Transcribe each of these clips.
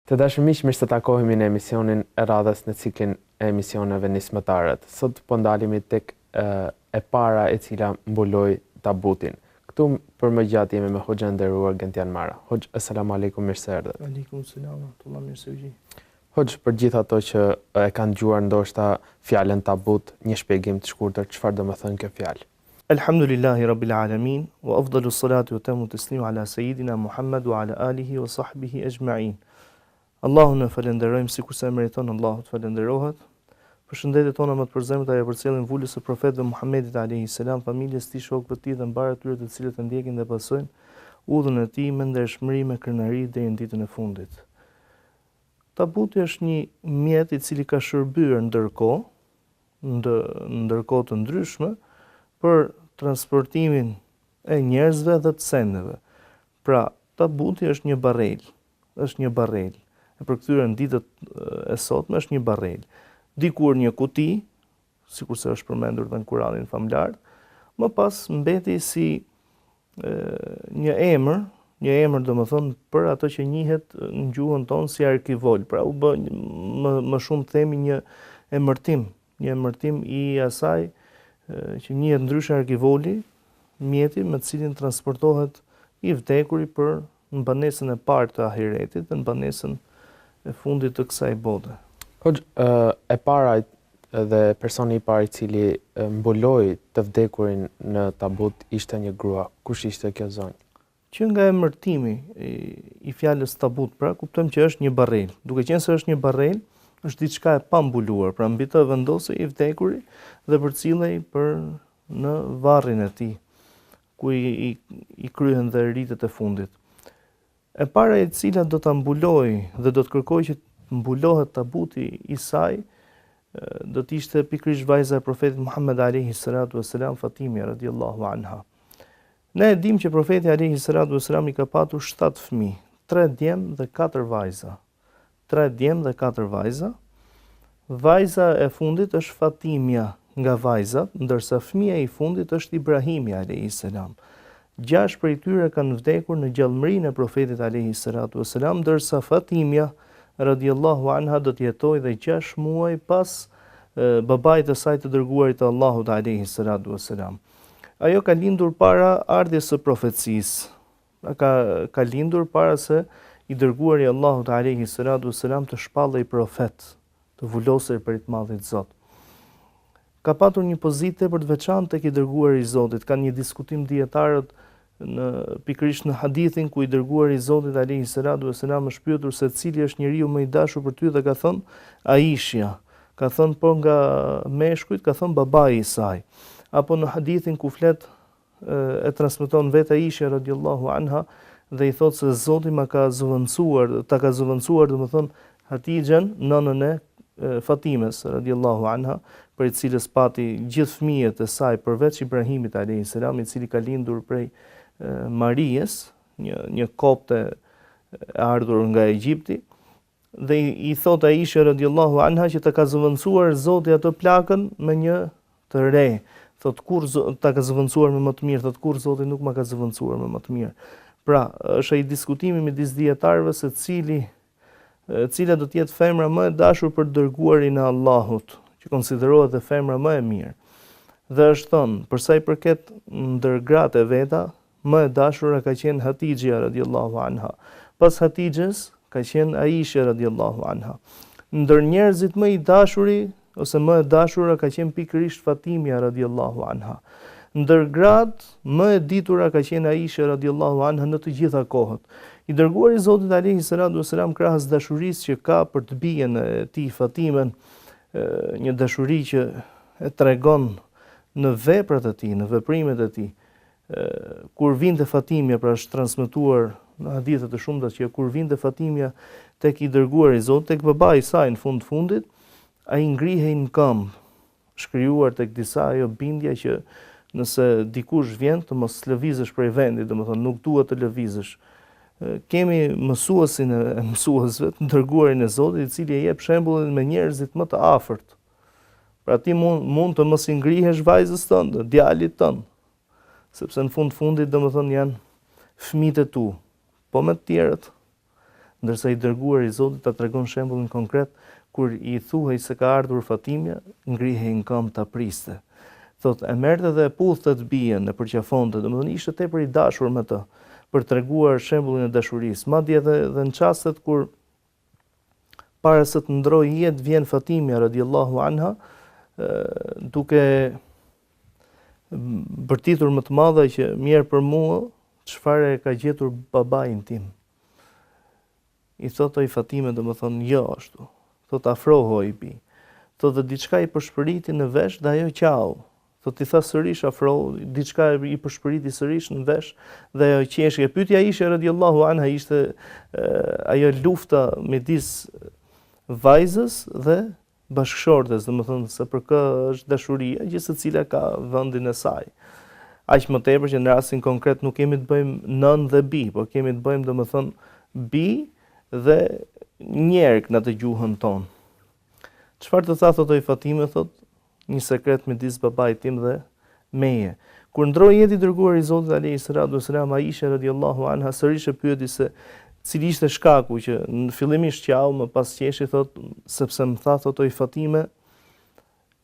Të dashur miq, mirë se takohemi në emisionin e radhës në ciklin e emisioneve Nismëtarët. Sot po ndalemi tek e para e cila mbuloi tabutin. Këtu për më gjatë jemi me Hoxhën nderuar Gentian Mara. Hoxh, asalamu alaykum, mirë se erdhët. Aleikum selam, tullah mirë se u gjej. Hoxh, për gjithë ato që e kanë dëgjuar ndoshta fjalën tabut, një shpjegim të shkurtër, çfarë do të thonë kjo fjalë? Alhamdulillahi rabbil alamin, wa afdalu salatu wa tamu taslimu ala sayidina Muhammad wa ala alihi wa sahbihi ajma'in. Allahun e falenderojmë sikur se meriton Allahu të falenderohet. Përshëndetjet tona më të përzemërta ja përcjellin vulës së profetit Muhammedit alayhi salam, familjes tij, shokëve të tij dhe mbarë tyre të cilët e ndjekin dhe pasojnë udhën e tij me ndershmëri, me krenari deri në ditën e fundit. Tabuti është një mjet i cili ka shërbyer ndërkohë të ndryshme për transportimin e njerëzve dhe të sendeve. Pra, tabuti është një barrel, e përkthyer në ditët e sotme është një barrel. Dikur një kuti, sikurse është përmendur në Kur'anin famlar, më pas mbeti si një emër domethënë për ato që njihet në gjuhën tonë si arkivol. Pra u bë më shumë themi një emërtim i asaj që njihet ndryshe arkivoli, mjeti me të cilin transportohet i vdekuri për në banesën e parë të ahiretit dhe në banesën e fundit të kësaj bote. Hoxh, e para dhe personi i parë i cili mbuloi të vdekurin në tabut ishte një grua. Kush ishte kjo zonjë? Që nga emërtimi i fjalës tabut, pra kuptojmë që është një barrel. Duke qenë se është një barrel, është diçka e pambuluar, pra mbi të vendosej i vdekuri dhe përcillej në varrin e tij, ku i kryhen dhe ritet e fundit. E para e cila do ta mbuloj dhe do të kërkoj që të mbulohet tabuti i saj, do të ishte pikërisht vajza e profetit Muhammed alayhi salatu wassalam, Fatimia radhiyallahu anha. Ne e dim që profeti alayhi salatu wassalam i ka patur 7 fëmijë, 3 djem dhe 4 vajza. 3 djem dhe 4 vajza. Vajza e fundit është Fatimia nga vajzat, ndërsa fëmia i fundit është Ibrahimi alayhi salam. 6 prej tyre kanë vdekur në gjallëmërinë e profetit alayhi salatu wassalam, ndërsa Fatimia radhiyallahu anha do të jetojë dhe 6 muaj pas babait të saj të dërguarit të Allahut alayhi salatu wassalam. Ajo ka lindur para ardhjes së profecisë. Ka lindur para se i dërguari i Allahut alayhi salatu wassalam të shpallej profet, të vulosej për të madhit Zot. Ka patur një pozitë për të veçantë tek i dërguari i Zotit. Ka një diskutim dietarët pikërisht në hadithin ku i dërguari i Zotit alayhi salatu wassalam është pyetur se cili është njeriu më i dashur për ty dhe ka thënë Aisha. Ka thënë po nga meshkujt, ka thënë babai i saj. Apo në hadithin ku flet e transmeton vetë Aisha radhiyallahu anha dhe i thotë se Zoti ta ka zëvendësuar domethënë Hatixhen, nënën e Fatimes radhiyallahu anha, për i cilës pati gjithë fëmijët e saj përveç Ibrahimit alayhi salam, i cili ka lindur prej Marijes, një kopte e ardhur nga Egjipti, dhe i thot Aisha radhiyallahu anha që ta ka zëvendësuar Zoti atë plakën me një të re. Thot kur ta ka zëvendësuar me më të mirë, thot kur Zoti nuk ma ka zëvendësuar me më të mirë. Pra, është ai diskutimi midis dietarëve se cila do të jetë femra më e dashur për dërguarin e Allahut, që konsiderohet dhe femra më e mirë. Dhe është thënë, për sa i përket ndër gratë e veta, më e dashura ka qenë Hatixha radhiyallahu anha. Pas Hatixhes ka qenë Aisha radhiyallahu anha. Ndër njerëzit më i dashuri ose më e dashura ka qenë pikërisht Fatimia radhiyallahu anha. Ndër gratë më e ditura ka qenë Aisha radhiyallahu anha në të gjitha kohët. I dërguari i Zotit alayhi salatu wassalam krahas dashurisë që ka për të bijen e tij Fatimen, një dashuri që e tregon në veprat e tij, në veprimet e tij. Kur vinte Fatimia, pra është transmetuar në hadithe të shumta që kur vinte Fatimja tek i dërguari i Zotit, tek babai i saj në fundit, ai ngrihej në këmbë, shkrijuar tek disa ajo bindja që nëse dikush vjen të mos lëvizësh prej vendit, domethënë nuk duhet të lëvizësh. Kemi mësuesin e mësuesve, të dërguarin e Zotit, i cili e jep shembullin me njerëzit më të afërt. Pra ti mund të mos i ngrihesh vajzës tënde, djalit tënd, sepse në fundit domethënë janë fëmijët e tu, po me të tjerët. Ndërsa i dërguari i Zotit ta tregon shembullin konkret kur i thuhej se ka ardhur Fatimja, ngrihej në këmbë ta priste. Thot, e merrte dhe e puthte të bien, e përqafonte, domethënë ishte tepër i dashur me të, për treguar shembullin e dashurisë. Madje edhe në çastet kur para se të ndrojë jetë vjen Fatimja radhiyallahu anha, duke bërtitur më të madhe që mirë për mua, çfarë ka gjetur babain tim. I thot ai Fatime, domethënë jo ashtu. Thot afroho i bi. Thot dhe diçka i përshpëriti në vesh dhe ajo qau. Thot i tha sërish afro, diçka i përshpëriti sërish në vesh dhe ajo qeshje. Pyetja ishte radhiyallahu anha ishte ajo lufta midis vajzës dhe bashkëshortes, domethënë se për kë është dashuria, gjithë secila ka vendin e saj. Aq më tepër që në rastin konkret nuk kemi të bëjmë nën dhe bi, por kemi të bëjmë domethënë bi dhe njerëk në të gjuhën tonë. Çfarë të tha thot Fatime, thot një sekret midis babait tim dhe meje. Kur ndroi jetë i dërguar i Zotit alayhi salatu wasalam, Aisha radhiyallahu anha sërish e pyeti se cili ishte shkaku që në fillimisht qau, më pas qeshi, thot sepse më tha thot Fatime,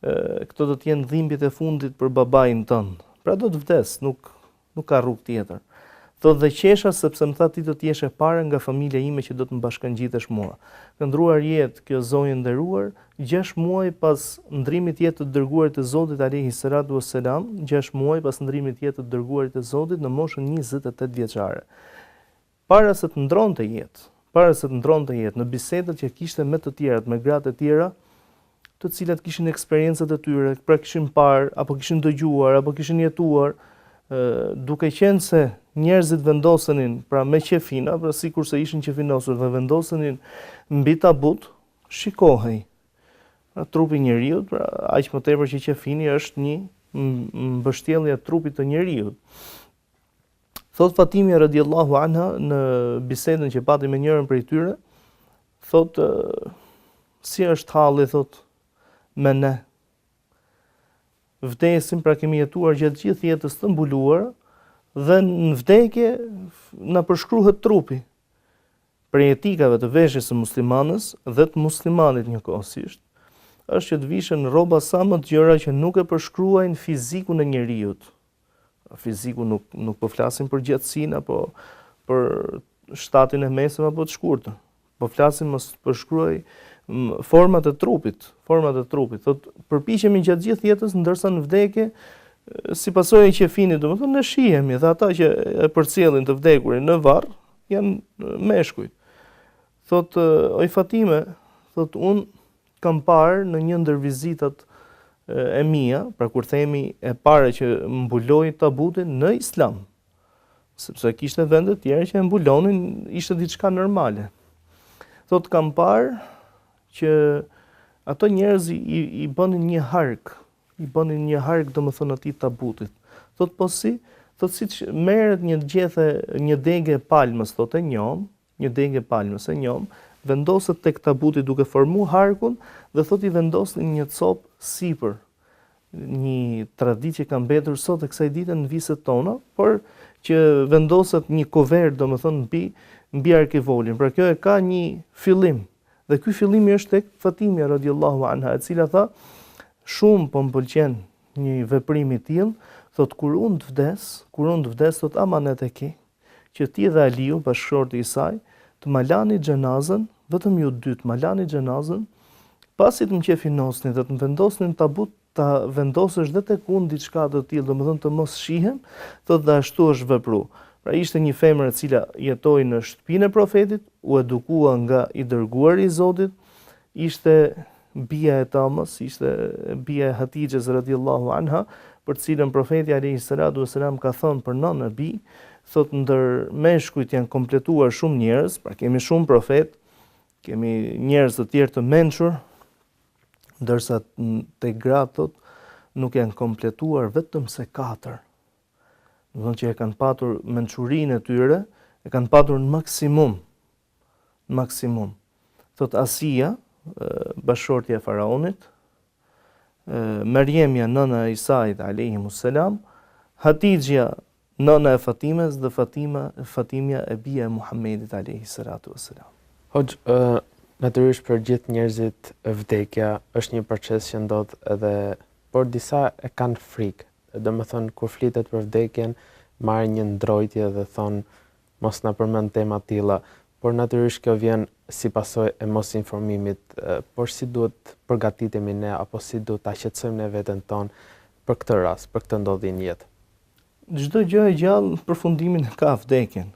këto do të jenë dhimbjet e fundit për babain tënd. Pra do të vdes, nuk ka rrugë tjetër. Thot dhe qesha sepse më tha ti do të jesh e para nga familja ime që do të më bashkangjitesh mua. Ka ndruar jetë kjo zonjë nderuar 6 muaj pas ndrimit jetë të dërguarit të Zotit alayhi salatu wassalam, 6 muaj pas ndrimit jetë të dërguarit të Zotit në moshën 28 vjeçare. Para se të ndronte jetë, në bisedat që kishte me të tjerat, me gratë e tjera, të cilat kishin eksperjencat e tyre, pra kishin parë, apo kishin dëgjuar, apo kishin jetuar, duke qenë se njerëzit vendosenin, pra me qefina, pra sikur se ishin qefinosur dhe vendosenin mbi tabut, shikohej. Pra trupi njeriut, pra aq më tepër që qefini është një mbështjellje e trupit të njeriut. Thot Fatimja radhiyallahu anha në bisedën që pati me njërin prej tyre, thot si është halli, thot me ne. Vdesim, pra kemi jetuar gjatë gjithë jetës të mbuluar dhe në vdekje na përshkruhet trupi. Prej etikave të veshjes së muslimanës dhe të muslimanit njëkohësisht, është që të vishën rroba sa më të gjëra që nuk e përshkruajnë fizikun e njeriut. Fiziku nuk po flasim për gjatësinë apo për shtatin e mesëm apo të shkurtër. Po flasim mos përshkruaj format e trupit. Thot përpiqemi gjatë gjithë jetës ndërsa në vdekje si pasojë e qefinit, domethënë ne shihemi dhe ata që e përcjellin të vdekurin në varr janë meshkujt. Thot Fatime, thot unë kam parë në një ndër vizitat e mia, pra kur themi e para që mbuloi tabutin në Islam, sepse kishte vende të tjera që e mbulonin, ishte diçka normale. Thot kam parë që ato njerëz i bënin një hark, domethënë atij tabutit. Thot po si? Thot siç merret një degë palmës, thotë një degë palmës e njom, vendoset tek tabuti duke formuar harkun dhe thot i vendosin një copë sipër. Një traditë që ka mbetur sot e kësaj dite në viset tona, por që vendoset një kovert, domethënë mbi arkivolin. Pra kjo e ka një fillim. Dhe ky fillimi është tek Fatimja radhiyallahu anha, e cila tha, shumë po m'pëlqen një veprim i tillë, thot kur unë të vdes, thot amanet e ke, që ti dhe Aliu, bashkëshorti i saj, të ma lani xhenazën, vetëm ju dy të ma lani xhenazën, pasi të më qefinosni dhe të më vendosnin tabut, ta vendosësh dhe tek unë diçka të tillë, domethënë të mos shihem, thot dhe ashtu është vepru. Pra ishte një femër e cila jetoi në shtëpinë e profetit, u edukua nga i dërguari i Zotit, ishte bia e Tamës, ishte bia e Hatixhes radhiyallahu anha, për cilën profeti alayhi salatu wasalam ka thënë për nënën e bi, thot ndër meshkujt janë kompletuar shumë njerëz, pra kemi shumë profet, kemi njerëz të tjerë të mençur, ndërsa tek gratë thot nuk janë kompletuar vetëm se 4. Do të thonë që e kanë patur mençurinë e tyre, e kanë patur në maksimum. Thot Asia, bashortja e faraonit, Mariemja nëna e Isait alayhimus salam, Hatixha nëna e Fatimes dhe Fatimja e bia e Muhamedit alayhi salatu wassalam. Hoxh, natyrisht për gjithë njerëzit vdekja është një proces që ndodh edhe, por disa e kanë frikë. Domethënë kur flitet për vdekjen, marrin një ndrojtje dhe thonë mos na përmend tema të tilla, por natyrisht kjo vjen si pasojë e mos informimit, por si duhet përgatitemi ne apo si duhet ta qetësojmë ne veten tonë për këtë rast, për këtë ndodhje në jetë. Çdo gjë e gjallë përfundimin e ka vdekjen.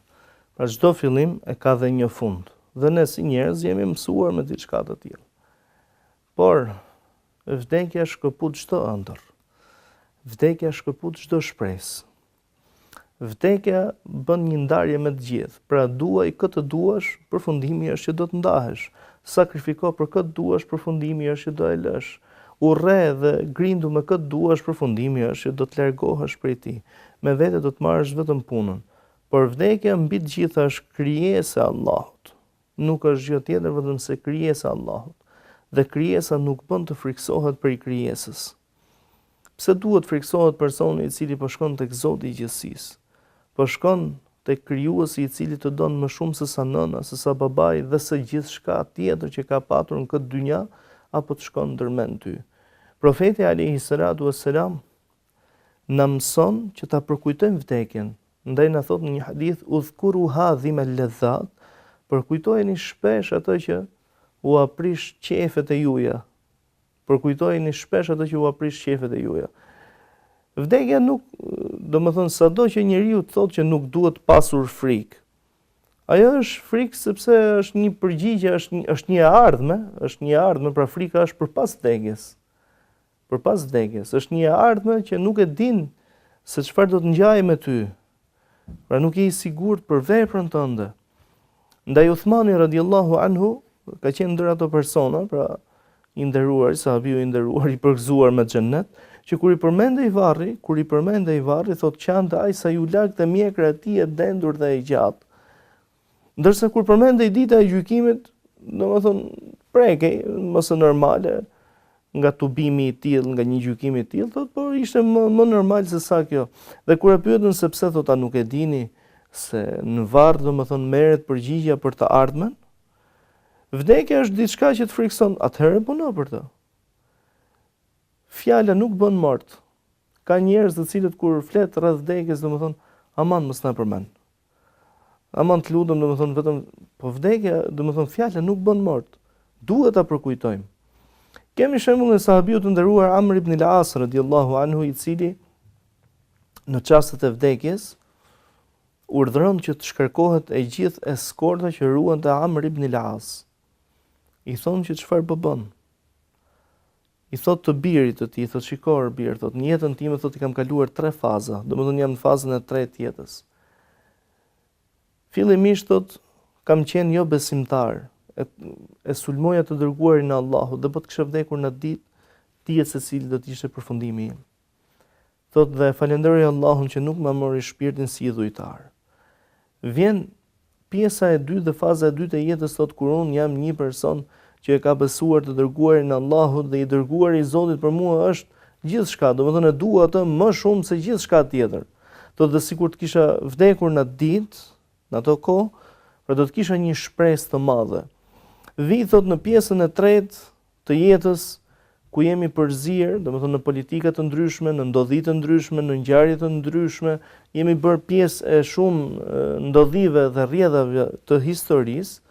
Pra çdo fillim e ka dhe një fund. Dhe ne si njerëz jemi mësuar me diçka të tillë. Por vdekja shkëput çdo ëndër. Vdekja shkëput çdo shpresë. Vdekja bën një ndarje me të gjithë. Pra duaj këtë duash, përfundimi është që do të ndahesh. Sakrifiko për këtë duash, përfundimi është që do e lësh. Urre dhe grindu me këtë duash, përfundimi është që do të largohesh prej tij. Me vete do të marrësh vetëm punën. Por vdekja mbi të gjitha është krijesa e Allahut. Nuk është gjë tjetër vetëm se krijesa e Allahut. Dhe krijesa nuk bën të friksohet prej krijesës. Pse duhet friksohet personi i cili po shkon tek Zoti i gjithësisë? Po shkon tek krijuesi i cili të don më shumë se sa nëna, se sa babai dhe se gjithçka tjetër që ka patur në këtë dynja, apo të shkon ndërmend ty. Profeti alayhi salatu wassalam na mëson që ta përkujtojmë vdekjen. Ndaj na thot në një hadith, udhkuru hadhim al-ladhat, përkujtojeni shpesh atë që u aprish qefet e juaja. Përkujtojeni shpesh atë që u aprish qefet e juaja. Vdekja nuk, domethënë sado që njeriu thotë që nuk duhet pasur frikë. Ajo është frikë sepse është një përgjigje, është një e ardhme, pra frika është përpas vdekjes. Përpas vdekjes, është një e ardhme që nuk e din se çfarë do të ngjajë me ty. Pra nuk je i sigurt për veprën tënde. Ndaj Uthmani radiallahu anhu ka qenë ndër ato persona, pra i nderuar, sahabiu i nderuar, i përgëzuar me xhennet, që kur i përmendej varri, thot qante ai sa ju larg të mjekra e tij e dendur dhe e gjatë. Ndërsa kur përmendej dita e gjykimit, domethënë prekej, mos e normale, nga tubimi i tillë, nga një gjykim i tillë, thot por ishte më normal se sa kjo. Dhe kur e pyetën se pse, thot a nuk e dini se në varr domethënë merret përgjigja për të ardhmen? Vdekja është diçka që të frikson, atëherë puno për të. Fjala nuk bën mort. Ka njerëz të cilët kur flet rreth vdekjes, domethënë, aman mos na përmend. Aman të lutem, domethënë vetëm po vdekja, domethënë fjala nuk bën mort. Duhet ta përkujtojmë. Kemi shembullin e sahabiut të nderuar Amr ibn al-As radhiyallahu anhu, i cili në çastet e vdekjes urdhëron që të shkarkohet e gjithë eskorta që ruante Amr ibn al-As. I thonë që çfarë po bën? I thot të birit të tij, thot shikoj bir, thot në jetën time thot I kam kaluar 3 faza, domethënë jam në fazën e 3 të jetës. Fillimisht thot kam qenë jo besimtar, e sulmoja të dërguarin e Allahut dhe po të kisha vdekur në ditë, dihet se cili do të ishte përfundimi im. Thot dhe falenderoj Allahun që nuk më mori shpirtin si idhujtar. Vjen pjesa e dytë dhe faza e dytë e jetës, thot kur unë jam një person që e ka besuar të dërguarin e Allahut dhe I dërguari I Zotit për mua është gjithçka, domethënë e dua atë më shumë se gjithçka tjetër. Thot dhe sikur të kisha vdekur në ditë, në ato kohë, pra do të kisha një shpresë të madhe. Vi thot në pjesën e tretë të jetës, ku jemi përzier, domethënë në politika të ndryshme, në ndodhi të ndryshme, në ngjarje të ndryshme, jemi bërë pjesë e shumë ndodhive dhe rrjedhave të historisë,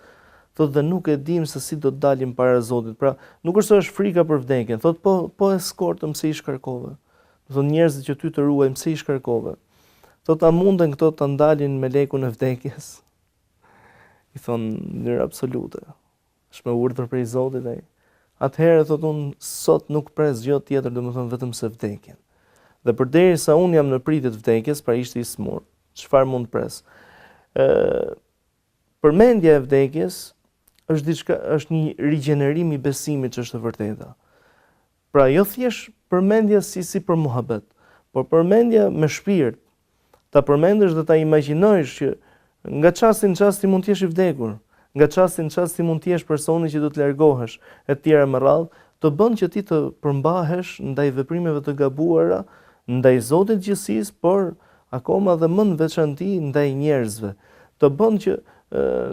thot dhe nuk e dim se si do të dalim para Zotit. Pra, nuk është se është frika për vdekjen, thot po e skortëm se I shkarkove. Thot njerëzit që ty të ruajmë se I shkarkove. Thot a munden këto të ndalin me lekun e vdekjes? I thon në mënyrë absolute. Është me urdhër prej Zotit ai. Atëherë thot unë sot nuk pres gjë tjetër, domethënë vetëm se vdekjen. Dhe përderisa unë jam në pritje të vdekjes, pra ishte I smur. çfarë mund pres. Përmendja e vdekjes është një rigjenerim i besimit që është e vërteta. Pra jo thjesht përmendja si për muhabet, por përmendja me shpirt. Ta përmendesh dhe ta imagjinojsh që nga çasti në çast ti mund të jesh i vdekur, nga çasti në çast ti mund të jesh personi që do të largohesh etj. Me radhë, të bën që ti të përmbahesh ndaj veprimeve të gabuara, ndaj Zotit gjithësisë, por akoma dhe më në veçanti ndaj njerëzve. Të bën që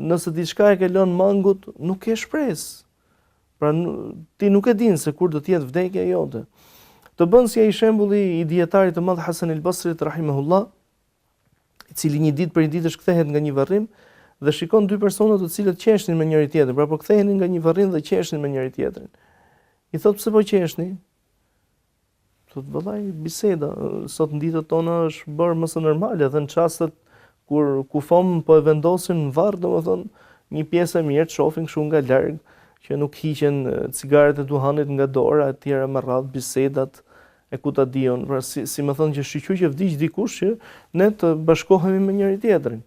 nëse diçka e ke lënë mangut, nuk ke shpresë. Pra ti nuk e din se kur do të jetë vdekja jote. Të bën si ai shembulli i dietarit të madh Hasan al-Basrit rahimahullah, i cili një ditë për një ditësh kthehet nga një varrim dhe shikon dy persona të cilët qeshnin me njëri tjetrin, pra po ktheheni nga një varrim dhe qeshnin me njëri tjetrin. I thot pse po qeshni? Thot vallai biseda, sot në ditët tona është bërë më së normale dhe në çastet kur kufom po e vendosin në varr, domethënë një pjesë e mirë të shohin kështu nga larg, që nuk hiqen cigaret e duhanit nga dora e tjera me radhë, bisedat e ku ta diun, pra si më thënë që shiqur që vdiq dikush që ne të bashkohemi me njëri tjetrin.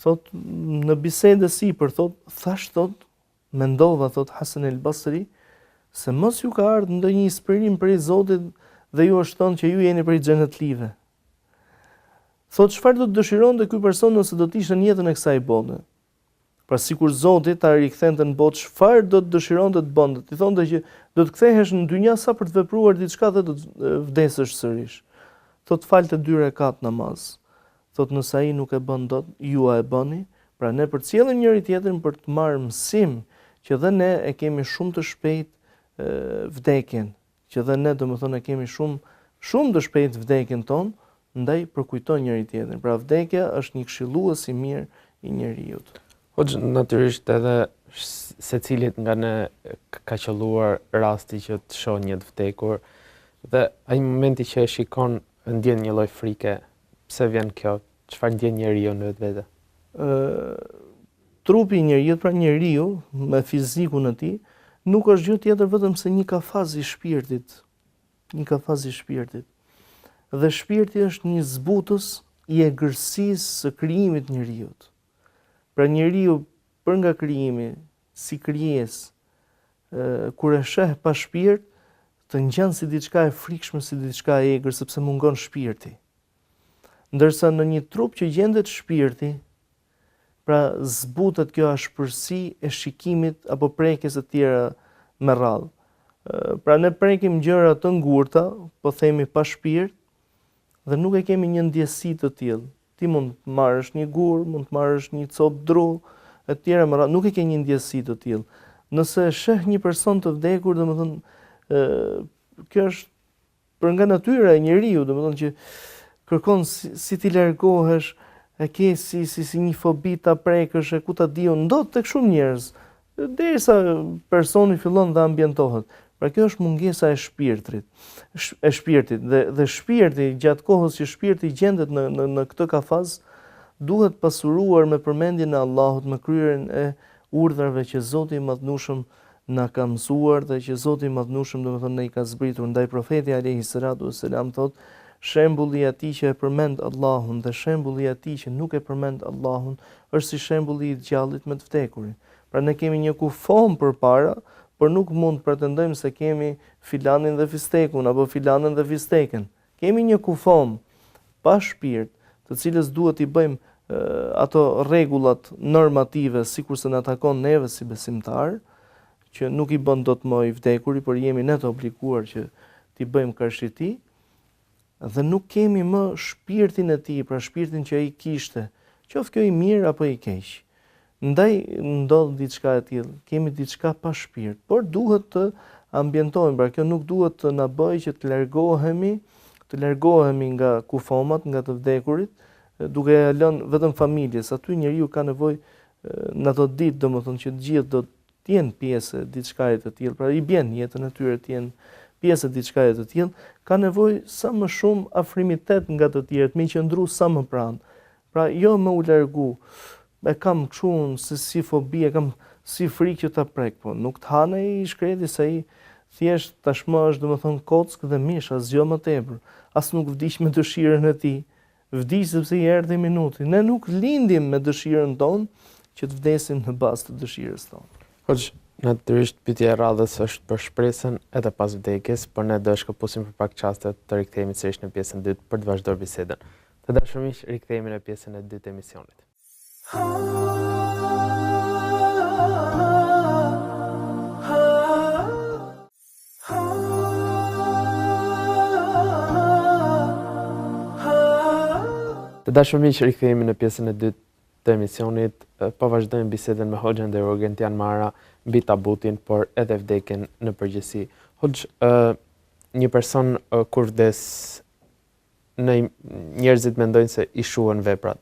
Thot në bisede sipër, thot, mendova, thot Hasan el-Basri, se mos ju ka ardhur ndonjë inspirim prej Zotit dhe ju është thënë që ju jeni prej xhenetlive. Thot çfarë do të dëshironte ky person nëse do të ishte në jetën e kësaj bote? Pra sikur Zoti ta rikthente në botë, çfarë do të dëshironte të bënte? Ti thonte që do të kthehesh në dynja sa për të vepruar diçka dhe do të vdesësh sërish. Thot falte 2 rekat namaz. Thot nëse ai nuk e bën dot, ju e bëni. Pra ne përcjellim njëri tjetrin për të marrë mësim që dhe ne e kemi shumë të shpejt vdekjen, që dhe ne domethënë e kemi shumë të shpejt vdekjen tonë, ndaj përkujton njëri tjetrin. Pra vdekja është një këshillues i mirë i njerëzit. Hoxhë, natyrisht edhe secilit nga ne ka qelluar rasti që të shoh një të vdekur dhe ai momenti që e shikon ndjen një lloj frike. Pse vjen kjo? Çfarë ndjen njeriu në vetvete? Trupi i njeriu, pra njeriu me fizikun e tij, nuk është gjë tjetër vetëm se një kafaz i shpirtit. Një kafaz i shpirtit. Dhe shpirti është një zbutës i egërsisë së krijimit njeriu. Pra njeriu për nga krijimi si krijesë, kur e sheh pa shpirt, të ngjan si diçka e frikshme, si diçka e egër, sepse mungon shpirti. Ndërsa në një trup që gjendet shpirti, pra zbutet kjo ashpërsi e shikimit apo prekjes e tjera me radhë. Pra ne prekim gjëra të ngurta, po themi pa shpirt, dhe nuk e kemi një ndjesi të tillë. Ti mund të marrësh një gur, mund të marrësh një copë dru, e tjera me radhë, nuk e ke një ndjesi të tillë. Nëse sheh një person të vdekur, domethënë kjo është për nga natyra e njeriu, domethënë që kërkon si ti largohesh, e ke si një fobi ta prekësh, e ku ta diun, ndodh tek shumë njerëz, derisa personi fillon dhe ambientohet. Pra kjo është mungesa e shpirtit. Dhe shpirti gjatë kohës që shpirti gjendet në këtë kafaz, duhet pasuruar me përmendjen e Allahut, me kryerjen e urdhrave që Zoti i Madhnueshëm na ka mësuar dhe që Zoti i Madhnueshëm domethënë ne i ka zbritur. Ndaj profeti alayhi salatu wassalam thotë, shembulli i atij që e përmend Allahun dhe shembulli i atij që nuk e përmend Allahun është si shembulli i djallit me të vdekurin. Pra ne kemi një kufon përpara, por nuk mund të pretendojmë se kemi filanin dhe fistekun apo filanën dhe fisteken. Kemi një kufom pa shpirt, të cilës duhet i bëjmë ato rregullat normative sikurse na takon neve si besimtar, që nuk i bën dot më i vdekuri, por jemi ne të obliguar që t'i bëjmë karshiti, dhe nuk kemi më shpirtin e tij, pra shpirtin që ai kishte, qoftë kjo i mirë apo i keq. Ndaj ndodh diçka e tillë, kemi diçka pa shpirt, por duhet të ambientohemi, pra kjo nuk duhet të na bëjë që të largohemi nga kufomat, nga të vdekurit, duke ja lënë vetëm familjes. Aty njeriu ka nevojë në ato ditë, domethënë që të gjithë do të jenë pjesë diçkaje të tillë, pra i bën jetën e tyre të jenë pjesë diçkaje të tillë, ka nevojë sa më shumë afrimitet nga të tjerët, me qëndru sa më pranë. Pra jo më u largu. E kam kështu si fobi, e kam si frikë që ta prek, po nuk të hanë i shkreti se ai thjesht tashmë është domethënë kockë dhe mish, asgjë më tepër. As nuk vdiq me dëshirën e tij. vdiq sepse i erdhi minuti. Ne nuk lindim me dëshirën tonë që të vdesim në bazë të dëshirës tonë. Hoxh, natyrisht pyetja e radhës është për shpresën edhe pas vdekjes, por ne do shkëputim për pak çaste të rikthehemi sërish në pjesën e dytë për të vazhduar bisedën. Të dashur miq, rikthehemi në pjesën e dytë të emisionit. Të dashur miq, rikthehemi në pjesën e dytë të emisionit, po vazhdojmë bisedën me Hoxhën dhe Gentian Mara mbi tabutin, por edhe vdekjen në përgjithësi. Hoxh, një person kur vdes, njerëzit mendojnë se i shuhen veprat,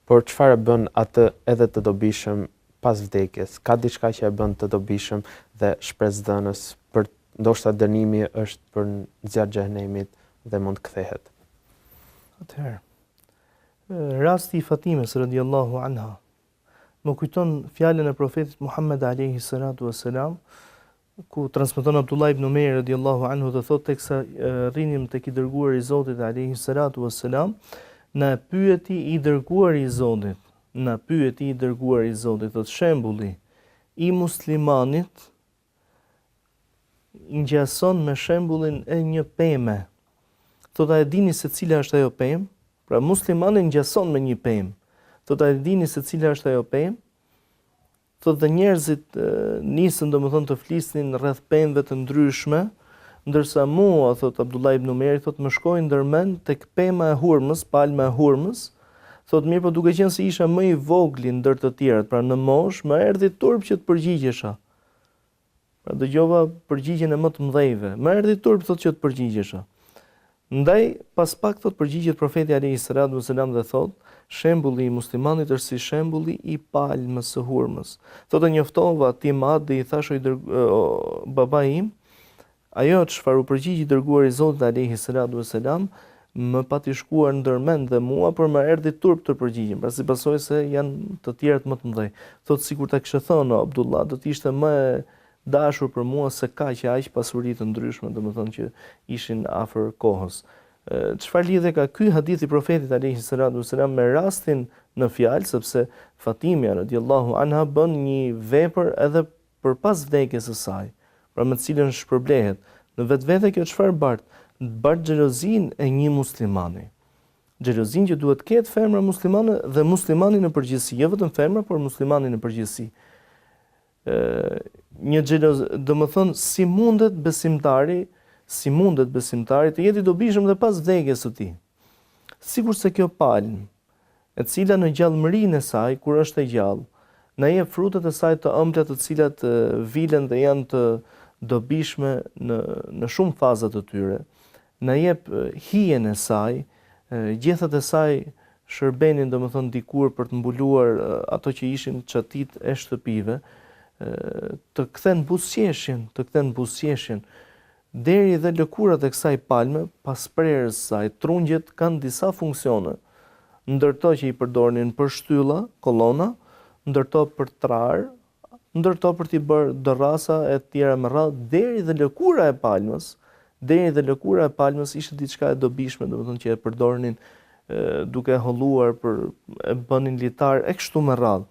por çfarë bën atë edhe të dobishëm pas vdekjes? Ka diçka që e bën të dobishëm dhe shpresdhënës për ndoshta dënimi është për zjarr xhenemit dhe mund të kthehet. Atëherë, rasti i Fatimes radhiyallahu anha më kujton fjalën e profetit Muhammed alayhi salatu wassalam, ku transmeton Abdullah ibn Umar radhiyallahu anhu dhe thotë teksa rrinim tek i dërguari i Zotit alayhi salatu wassalam, na pyeti i dërguari i Zotit, thotë shembulli i muslimanit ngjason me shembullin e një peme. Thotë, a e dini se cila është ajo pemë? Pra muslimani ngjason me një pemë. Thotë, a e dini se cila është ajo pemë? Thotë, dhe njerëzit nisën domethënë të flisnin rreth pemëve të ndryshme, ndërsa mua, thotë Abdullah ibn Umeri, thotë më shkoi ndërmend tek pema e hurmës, palma e hurmës. Thotë, mirë, po duke qenë se isha më i vogël ndër të tjerët, pra në moshë, më erdhi turp që të përgjigjesha. Pra dëgjova përgjigjen e më të mëdhejve. Më erdhi turp, thotë, që të përgjigjesha. Ndaj, pas pak thot përgjigjet profeti alayhi salatu wasalam dhe thot, shembulli i muslimanit është si shembulli i palmës së hurmës. Thotë, njoftova ti madh dhe i thash baba im, ajo çfarë u përgjigji dërguari i Zotit alayhi salatu wasalam, më pati shkuar ndërmend dhe mua, por më erdhi turp të përgjigjem, pra si pasojë se janë të tjerët më të mëdhej. Thotë, sikur ta kishe thënë Abdullah, do të ishte më dashur për mua se kaq e aq pasuri të ndryshme, domethënë që ishin afër kohës. Çfarë lidhje ka ky hadith i profetit alayhi salatu wasalam me rastin në fjalë, sepse Fatimja radhiyallahu anha bën një vepër edhe përpas vdekjes së saj, pra me të cilën shpërblehet. Në vetvete kjo çfarë bart? Bart xhelozinë e një muslimani. Xhelozinë që duhet ketë femra muslimane dhe muslimani në përgjithësi, jo vetëm femra, por muslimani në përgjithësi. Një xheloz, domethënë si mundet besimtari të jetë i dobishëm dhe pas vdekjes së tij. Sikurse kjo palmë, e cila në gjallëmërinë e saj kur është e gjallë, na jep frutet e saj të ëmbla, të cilat vilen dhe janë të dobishme në shumë faza të tyre. Na jep hijen e saj, gjethat e saj shërbenin domethënë dikur për të mbuluar ato që ishin çatit e shtëpive, të kthen buzëqeshjen, deri dhe lëkurat e kësaj palme, pas prerjes së saj, trungjet kanë disa funksione. Ndërto që i përdornin për shtylla, kolona, ndërto për trar, ndërto për t'i bërë dorrasa e tjera me radhë, deri dhe lëkura e palmës ishte diçka e dobishme, domethënë që e përdornin duke holluar e bënin litar e kështu me radhë.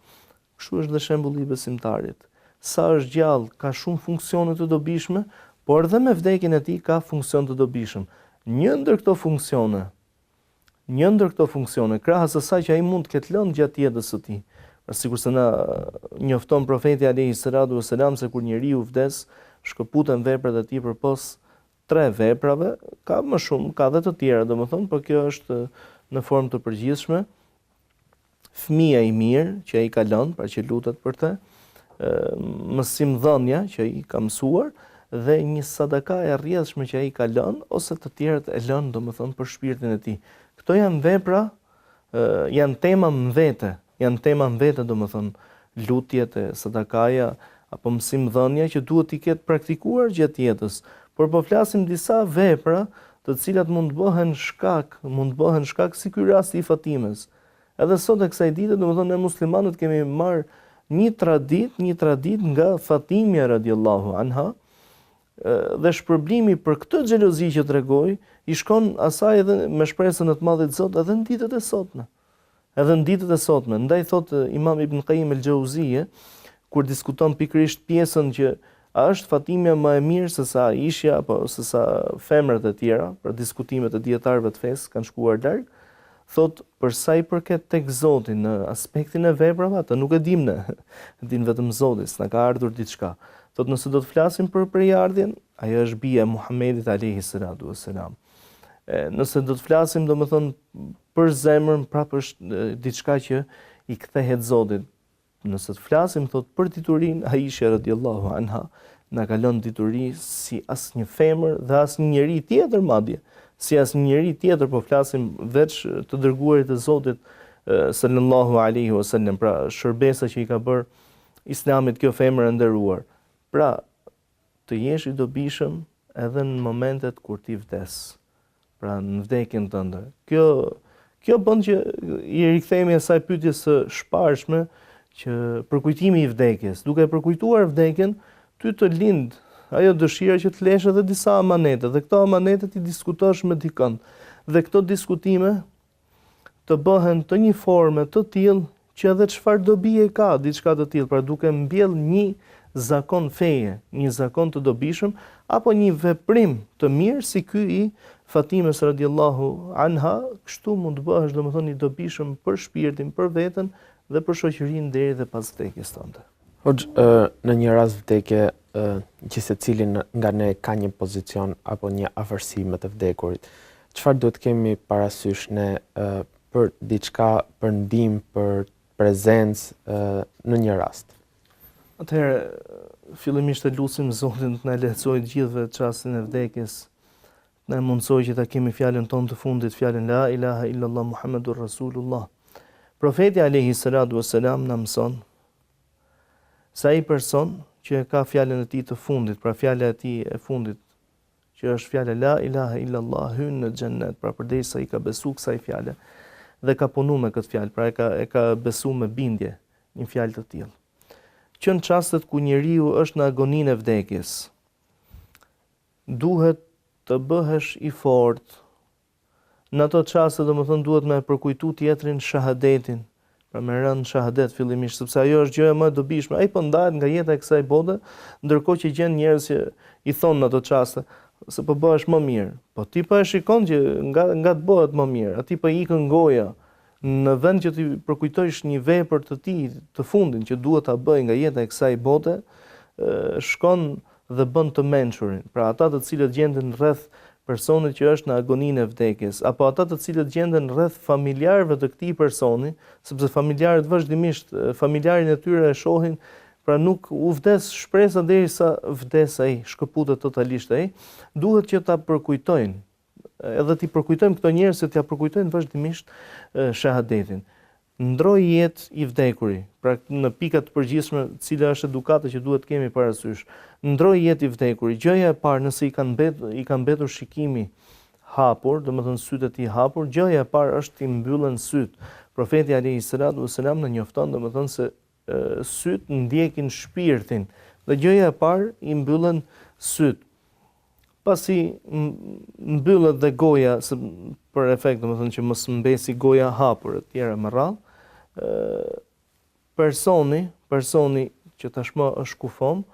Kështu është dhe shembulli i besimtarit. Sa është gjallë, ka shumë funksione të dobishme, por dhe me vdekjen e tij ka funksion të dobishëm. Një ndër këto funksione, krahas asaj që ai mund të ketë lënë gjatë jetës së tij. Pra sikurse na njofton profeti alayhi salatu wasalam se kur njeriu vdes, shkëputen veprat e tij përpos 3 veprave, ka më shumë, ka edhe të tjera, domethënë, por kjo është në formë të përgjithshme. Fëmia i mirë që ai ka lënë, pra që lutet për të, mësimdhënia që ai ka mësuar dhe një sadaka e rrjedhshme që ai ka lënë ose të tjerët e lënë domethënë për shpirtin e tij. Këto janë vepra, janë tema në vete domethënë lutjet e sadakaja apo mësimdhënia që duhet i ketë praktikuar gjatë jetës. Por po flasim disa vepra të cilat mund të bëhen shkak si ky rasti i Fatimes. Edhe sot e kësaj dite domethënë ne muslimanët kemi marrë një tradit nga Fatimja radhiyallahu anha, dhe shpërblimi për këtë xhelozi që tregoi i shkon asaj edhe me shpresën e të Madhit Zot edhe në ditët e sotme. Edhe në ditët e sotme, ndaj thot Imam Ibn Qayyim el-Jauziye kur diskuton pikërisht pjesën që a është Fatimia më e mirë se sa Aishja apo se sa femrat e tjera, për diskutimet e dietarëve të fesë kanë shkuar larg, thot për sa i përket tek Zoti në aspektin e veprave, atë nuk e dim ne, din vetëm Zoti, s'na ka ardhur diçka. Thot nëse do të flasim për përjardhjen, ajo është bia e Muhamedit alayhi salatu wassalam. Nëse do të flasim domethënë për zemrën, prapë është diçka që i kthehet Zotit. Nëse të flasim thot për diturinë, Aisha radhiyallahu anha na ka lënë dituri si asnjë femër dhe asnjë njeri tjetër madje. Si asnjë njeri tjetër, po flasim veç të dërguarit e Zotit sallallahu alaihi wasallam, pra shërbesa që i ka bërë Islamit kjo femër e nderuar. Pra, të jesh i dobishëm edhe në momentet kur ti vdes. Pra në vdekjen tënde. Kjo bën që i rikthehemi asaj pyetjes së shparshme që përkujtimi i vdekjes, duke përkujtuar vdekjen, ty të lind ajo dëshira që të lesh edhe disa amanete, dhe këto amanete ti diskutosh me dikën. Dhe këto diskutime të bëhen të një forme të tillë që edhe çfarë dobie ka diçka të tillë, pra duke mbjell një zakon feje, një zakon të dobishëm apo një veprim të mirë si ky i Fatimes radhiyallahu anha, kështu mund të bëhesh domethënë i dobishëm për shpirtin, për veten dhe për shoqërinë deri dhe pas vdekjes tënde. Në një rast vdekje, që secili nga ne ka një pozicion apo një afërsi me të vdekurit, çfarë duhet kemi parasysh ne për diçka, për ndihmë, për prezencë në një rast? Atëherë, fillimisht e lutim Zotin të na lehtësojë të gjithëve çastin e vdekjes, na mundsoj që ta kemi fjalën tonë të fundit, fjalën la ilaha illallah Muhammedur Rasulullah. Profeti alayhi salatu wassalam na mëson se ai person që ka fjalën e tij të fundit, pra fjala e tij e fundit, që është fjala la ilaha illallah, hyn në xhennet, pra përderisa i ka besuar kësaj fjale dhe ka punuar me këtë fjalë, pra e ka besuar me bindje një fjalë të tillë. Që në çastet ku njeriu është në agoninë e vdekjes, duhet të bëhesh i fortë. Në ato çaste domethënë duhet me përkujtu tjetrin shahadetin, pra me rënë shahadet fillimisht, sepse ajo është gjëja më e dobishme. Ai po ndahet nga jeta e kësaj bote, ndërkohë që gjen njerëz që i thonë në ato çaste se po bëhesh më mirë. Po ti po e shikon që nga të bëhet më mirë, aty po ikën goja. Në vend që ti përkujtojsh një vepër të tij të fundin që duhet ta bëj nga jeta e kësaj bote, shkon dhe bën të mençurin. Pra ata të cilët gjenden rreth personit që është në agoninë e vdekjes, apo ata të cilët gjenden rreth familjarëve të këtij personi, sepse familjarët vazhdimisht familjarin e tyre e shohin, pra nuk u vdes shpresa derisa vdes ai, shkëputet totalisht ai, duhet që ta përkujtojnë. Edhe ti përkujtojmë këto njerëz, se t'ia përkujtojnë vazhdimisht shahadetin. Ndroj jetë i vdekuri, pra në pikat të përgjithshme, cila është edukata që duhet kemi parasysh. Ndroj jetë i vdekuri. Gjëja e parë, nëse i ka mbetur shikimi hapur, domethënë sytë e tij hapur, gjëja e parë është t'i mbyllen syt. Profeti alayhi salatu wasalam na njofton domethënë se syt ndjekin shpirtin, dhe gjëja e parë i mbyllen syt. Pasi mbyllet dhe goja, për efekt domethënë që mos mbesi goja hapur e tjera me radhë, personi që tashmë është kufom,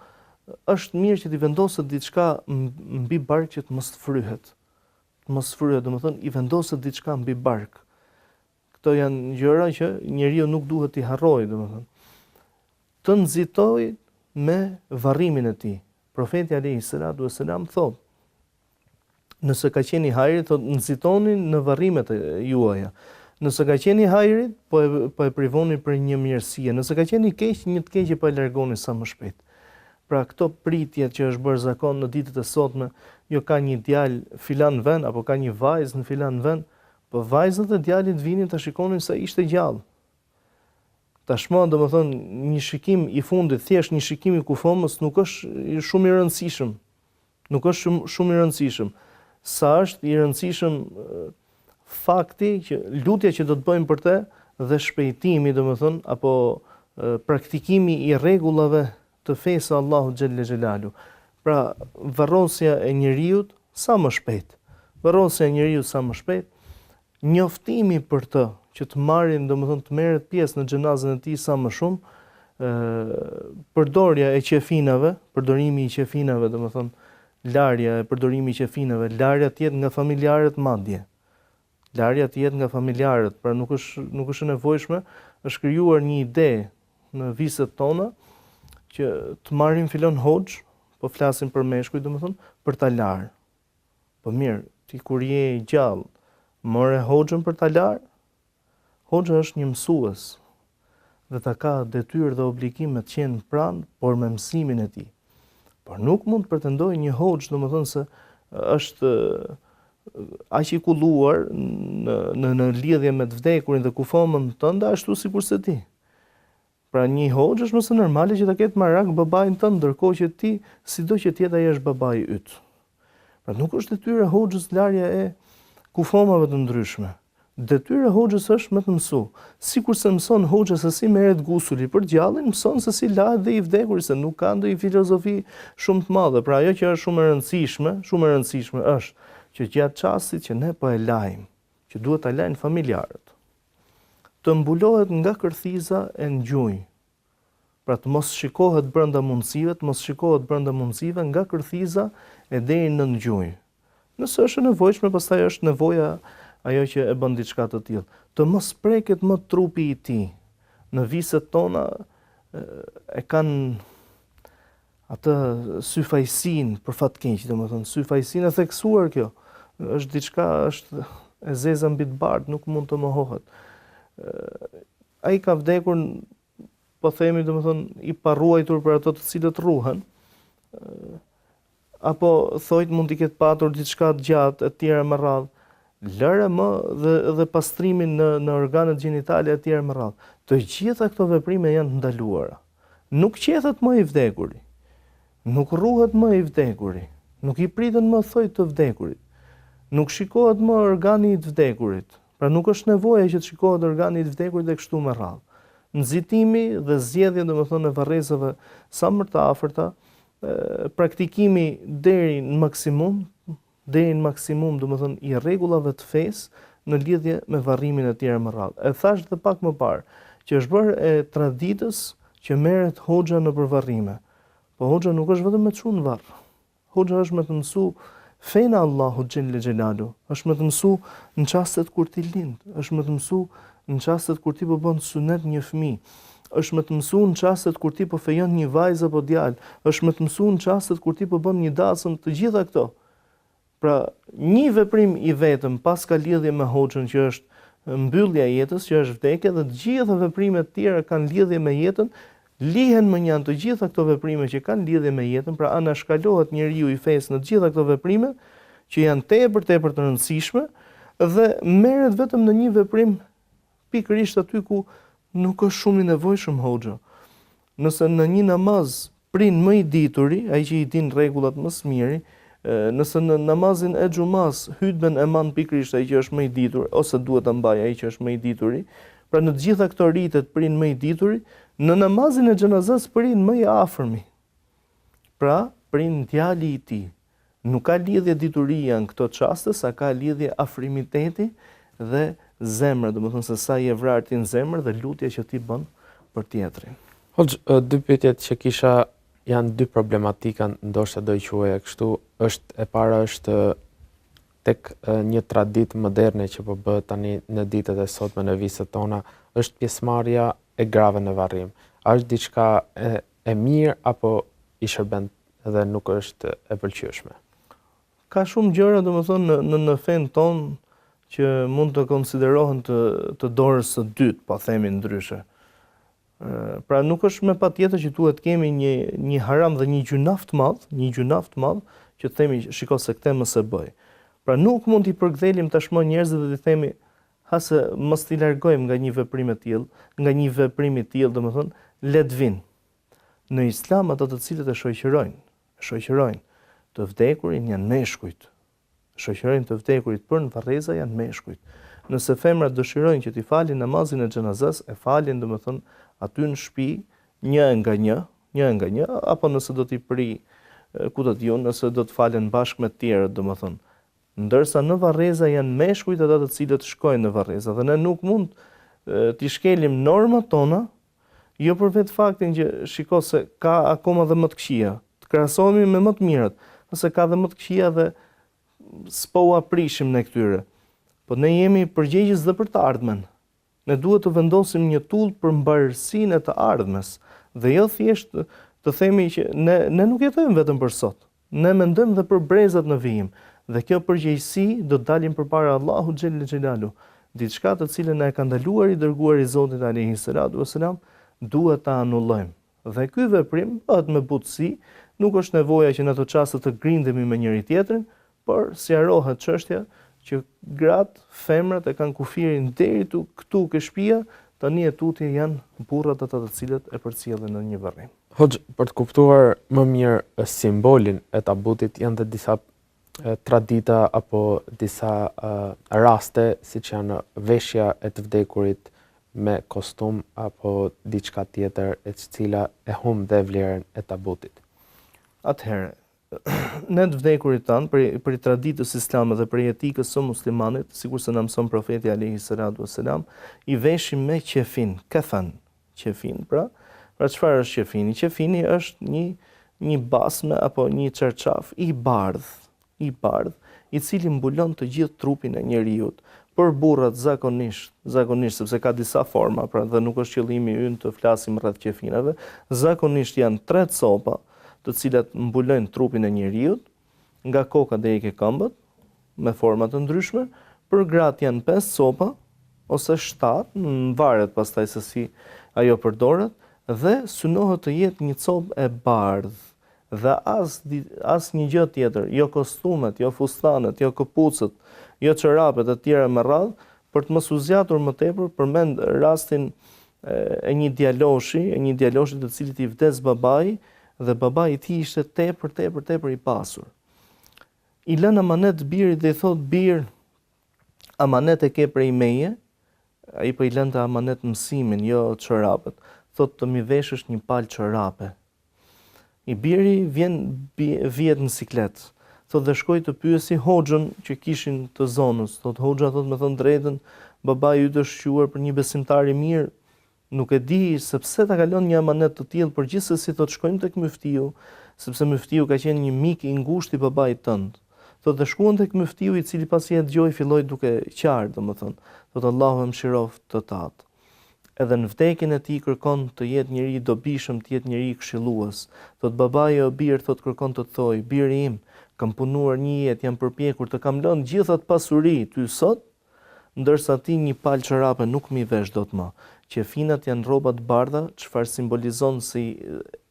është mirë që t'i vendoset diçka mbi bark që të mos fryhet. Mos fryhet, domethënë i vendoset diçka mbi bark. Këto janë gjëra që njeriu nuk duhet t'i harrojë, domethënë. Të nxitoj me varrimin e tij. Profeti alayhi salatu wasalam thotë: nëse ka qenë i hajrit, thotë nxitoni në varrimet e juaja. Nëse ka qenë i hajrit, po e privoni për një mirësie. Nëse ka qenë i keq, një të keqe po e largoni sa më shpejt. Pra këto pritjet që është bërë zakon në ditët e sotme, jo ka një djalë filan vend apo ka një vajzë në filan vend, po vajzat e djalit vinin ta shikonin se ishte gjallë. Tashmë domethënë një shikim i fundit, thjesht një shikim i kufomës nuk është shumë i rëndësishëm. Nuk është shumë i rëndësishëm. Sa është i rëndësishëm fakti që lutja që do të bëjmë për të dhe shpejtimi domethënë apo praktikimi i rregullave të fesë Allahu xhelle xhelalu. Pra, varrosja e njeriut sa më shpejt. Varrosja e njeriut sa më shpejt, njoftimi për të, që të marrin, domethënë të merret pjesë në xhenazën e tij sa më shumë, përdorja e qefinave, përdorimi i qefinave, domethënë larja e përdorimi i qefinave, larja të jetë nga familjarët madje. Larja të jetë nga familjarët, pra nuk është e nevojshme, është krijuar një ide në viset tona që të marrin filon Hoxh, po flasim për meshkuj, domethënë, për ta larë. Po mirë, ti kur je i gjallë, more Hoxhën për ta larë? Hoxha është një mësues dhe ta ka detyrë dhe obligim të qenë pranë, por me mësimin e tij. Por nuk mund të pretendojë një Hoxh, domethënë se është aq i kulluar në lidhje me të vdekurin dhe kufomën tënde ashtu sikurse ti. Pra një Hoxh është mëse normale që ta ketë marak babain tënd, ndërkohë që ti, sido që tjetë ai është babai yt. Pra nuk është detyra e Hoxhës larja e kufomave të ndryshme. Detyra e Hoxhës është me të mësu. Sikurse mëson Hoxha se si merret gusuli për gjallin, mëson se si lahet dhe i vdekurit, se nuk ka ndonjë filozofi shumë të madhe. Pra ajo që është shumë e rëndësishme është që gjatë çastit që ne po e lajm, që duhet ta lajnë familjarët, të mbulohet nga kërthiza e ngjuj. Pra të mos shikohet brenda mundësive, nga kërthiza e deri në ngjuj. Nëse është e nevojshme, pastaj është nevoja ajo që e bën diçka të tillë. Të mos preket më trupi i tij. Në viset tona e kanë atë syfajsin për fat keq, domethënë syfajsin e theksuar kjo. Është diçka, është e zeza mbi të bardhë, nuk mund të mohohet. Ai ka vdekur, po themi domethënë i parruajtur për ato të cilët rruhen, apo thojt mund t'i ketë patur diçka të gjatë e tjera më radh. Lëre më dhe pastrimin në organet gjinitale e tjera më radh. Të gjitha këto veprime janë të ndaluara. Nuk qethet më i vdekuri. Nuk rruhet më i vdekuri. Nuk i priten më thojt të vdekurit. Nuk shikohet më organi i të vdekurit. Pra nuk është nevoja që të shikohet organi i të vdekurit dhe kështu me radhë. Nxitimi dhe zgjedhja domethënë e varrezave sa më të afërta, praktikimi deri në maksimum domethënë i rregullave të fesë në lidhje me varrimin e tjerë më radhë. E thash edhe pak më parë që është bërë e traditës që merret Hoxha në përvarrime. Po Hoxha nuk është vetëm me të çu në varr. Hoxha është me të mësu fenë Allahut xhelle xhelalu, është me të mësu në çastet kur ti lind, është me të mësu në çastet kur ti po bën sunet një fëmijë, është me të mësu në çastet kur ti po fejon një vajzë apo djalë, është me të mësu në çastet kur ti po bën një dasëm, të gjitha këto. Pra, një veprim i vetëm pas ka lidhje me Hoxhën që është mbyllja e jetës, që është vdekja, dhe të gjitha veprimet tjera kanë lidhje me jetën, lihen më njanë të gjitha këto veprime që kanë lidhje me jetën, pra anashkalohet njeriu i fesë në të gjitha këto veprime që janë tepër të rëndësishme dhe merret vetëm në një veprim pikërisht aty ku nuk është shumë i nevojshëm Hoxha. Nëse në një namaz prin më i dituri, ai që i din rregullat më së miri, nëse në namazin e xumas hutben e man pikërisht ai që është më i ditur ose duhet ta mbajë ai që është më i dituri, pra në të gjitha këto ritet prin më i dituri, në namazin e xhenazës prin më i afërmi. Pra, prin djali i tij. Nuk ka lidhje dituria në këto çaste, sa ka lidhje afrimiteti dhe zemra, domethënë se sa i e vrarë ti në zemër dhe lutja që ti bën për tjetrin. Hoxh, dy pyetjet që kisha janë dy problematika, ndoshta do i quaja kështu. E para është tek një traditë moderne që po bëhet tani në ditët e sotme në viset tona, është pjesëmarrja e grave në varrim. A është diçka e mirë apo i shërben dhe nuk është e pëlqyeshme? Ka shumë gjëra domethënë në fen ton që mund të konsiderohen të dorës së dytë, po themi ndryshe. Pra nuk është me patjetër që duhet kemi një haram dhe një gjunaf të madh që themi shiko se këtë mos e bëj. Pra nuk mund t'i përkthelim tashmë njerëzve dhe t'i themi hase mos t'i largojmë nga një veprim i tillë, domethënë le të vinë. Në Islam ato të cilët e shoqërojnë të vdekurin janë meshkujt. Shoqërojnë të vdekurit për në varreza janë meshkujt. Nëse femrat dëshirojnë që t'i falin namazin e xhenazës, e falin domethënë aty në shtëpi, një nga një, apo nëse do t'i pri ku do t'ju nëse do të falen bashkë me të tjerët, domethënë. Ndërsa në varreza janë meshkujt ata të cilët shkojnë në varreza dhe ne nuk mund t'i shkelim normat tona, jo për vetë faktin që shiko se ka akoma dhe më të këqija, të krahasohemi me më të mirët, ose ka dhe më të këqija dhe s'po u aprishim në këtyre. Po ne jemi përgjegjës dhe për të ardhmen. Ne duhet të vendosim një tull për mbarësinë e të ardhmes, dhe jo thjesht të themi që ne nuk jetojmë vetëm për sot. Ne mendojmë dhe për brezat në vijim, dhe kjo përgjegjësi do të dalim përpara Allahu xhel xhelalu. Diçka të cilën na e ka ndaluar i dërguari i Zotit alayhi salatu wasalam, duhet ta anullojmë. Dhe ky veprim bëhet me butësi, nuk është nevoja që në ato çaste të grindemi me njëri tjetrin, por sqarohet çështja që gratë, femrat e kanë kufirin deri këtu ke shtëpia, tani e tutje janë burrat ata të cilët e përcjellin në një varrim. Hoxh, për të kuptuar më mirë simbolin e tabutit, janë dhe disa tradita apo disa raste, siç janë veshja e të vdekurit me kostum apo diçka tjetër e cila e humb dhe vlerën e tabutit. Atëherë, ne të vdekurit tanë, për traditës islame dhe për etikës së muslimanit, sikur se na mëson profeti alayhi salatu wasalam, i veshim me qefin, kafan, qefin, pra çfarë është qefini? Qefini është një basme apo një çarçaf i bardh, i cili mbulon të gjithë trupin e njeriut. Për burrat zakonisht, sepse ka disa forma, pra dhe nuk është qëllimi ynë të flasim rreth qefinave, zakonisht janë 3 copa, të cilat mbulojnë trupin e njeriut, nga koka deri ke këmbët, me forma të ndryshme. Për gratë janë 5 copa ose 7, varet pastaj se si ajo përdoret, dhe synohet të jetë një copë e bardhë. Dhe as një gjë tjetër, jo kostumet, jo fustanet, jo këpucët, jo çorapet e tjera me radhë, për të mos u zgjatur më tepër, përmend rastin e një djaloshi të cilit i vdes babai, dhe babai i tij ishte tepër i pasur. I lën amanet birit dhe i thot: "Bir, amanet e ke prej meje." Ai po i lënte amanet mësimin, jo çorapet. Thot: "Të mi veshësh një palë çorape." I biri vihet në siklet. Thot: "Dhe shkoj të pyesi Hoxhën që kishin të zonës." Thot: "Hoxha, thot, me thënë drejtën, babai yt është shquar për një besimtar i mirë. Nuk e di se pse ta kalon një amanet të tillë, por gjithsesi thot shkojmë tek myftiu, sepse myftiu ka qenë një mik i ngushtë i babait tënd." Thot: "Dhe shkuan tek myftiu, i cili pasi e dëgjoi filloi duke qarë, domethënë. Thot: "Allahu e mëshiroft të tat. Edhe në vdekjen e tij kërkon të jetë njëri i dobishëm, të jetë njëri i këshillues." Thot: "Babai o bir, thot kërkon të thoj: biri im, kam punuar një jetë, jam përpjekur të kam lënë gjithat pasuri ty sot, ndërsa ti një palë çorape nuk mi vesh dot më. Qefinat janë rroba të bardha, çfarë simbolizon si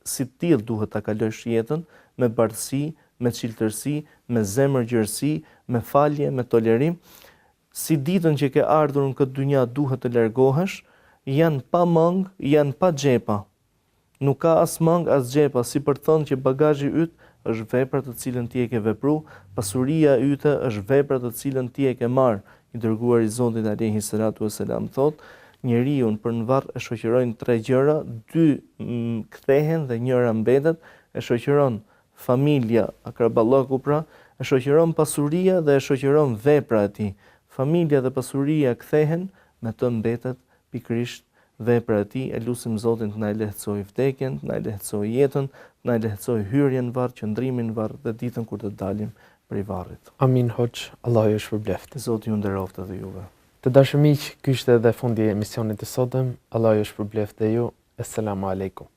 tillë duhet ta kalosh jetën, me bardhësi, me çiltërsi, me zemër gjerësi, me falje, me tolerim. Si ditën që ke ardhur në këtë dynja duhet të largohesh, janë pa mëng, janë pa xhepa. Nuk ka as mëng as xhepa, si për të thënë që bagazhi yt është vepra të cilën ti e ke vepruar, pasuria yte është vepra të cilën ti e ke marr." I dërguar i Zotit alayhi salatu wasalam thot: "Njeriu për në varr e shoqërojnë 3 gjëra, 2 kthehen dhe njëra mbetet, e shoqëron familja, akraballoku pra, e shoqëron pasuria dhe e shoqëron vepra e tij. Familja dhe pasuria kthehen, me të mbetet pikërisht vepra e tij." E lutim Zotin të na lehtësoj vdekjen, të na lehtësoj jetën, të na lehtësoj hyrjen në varr, qëndrimin në varr dhe ditën kur të dalim prej varrit. Amin, Hoxh, Allahu ju shpërbleft. Zoti ju nderoftë edhe juve. Të dashur miq, ky ishte edhe fundi i emisionit të sotëm. Allahu ju shpërbleft dhe ju. Assalamu alaikum.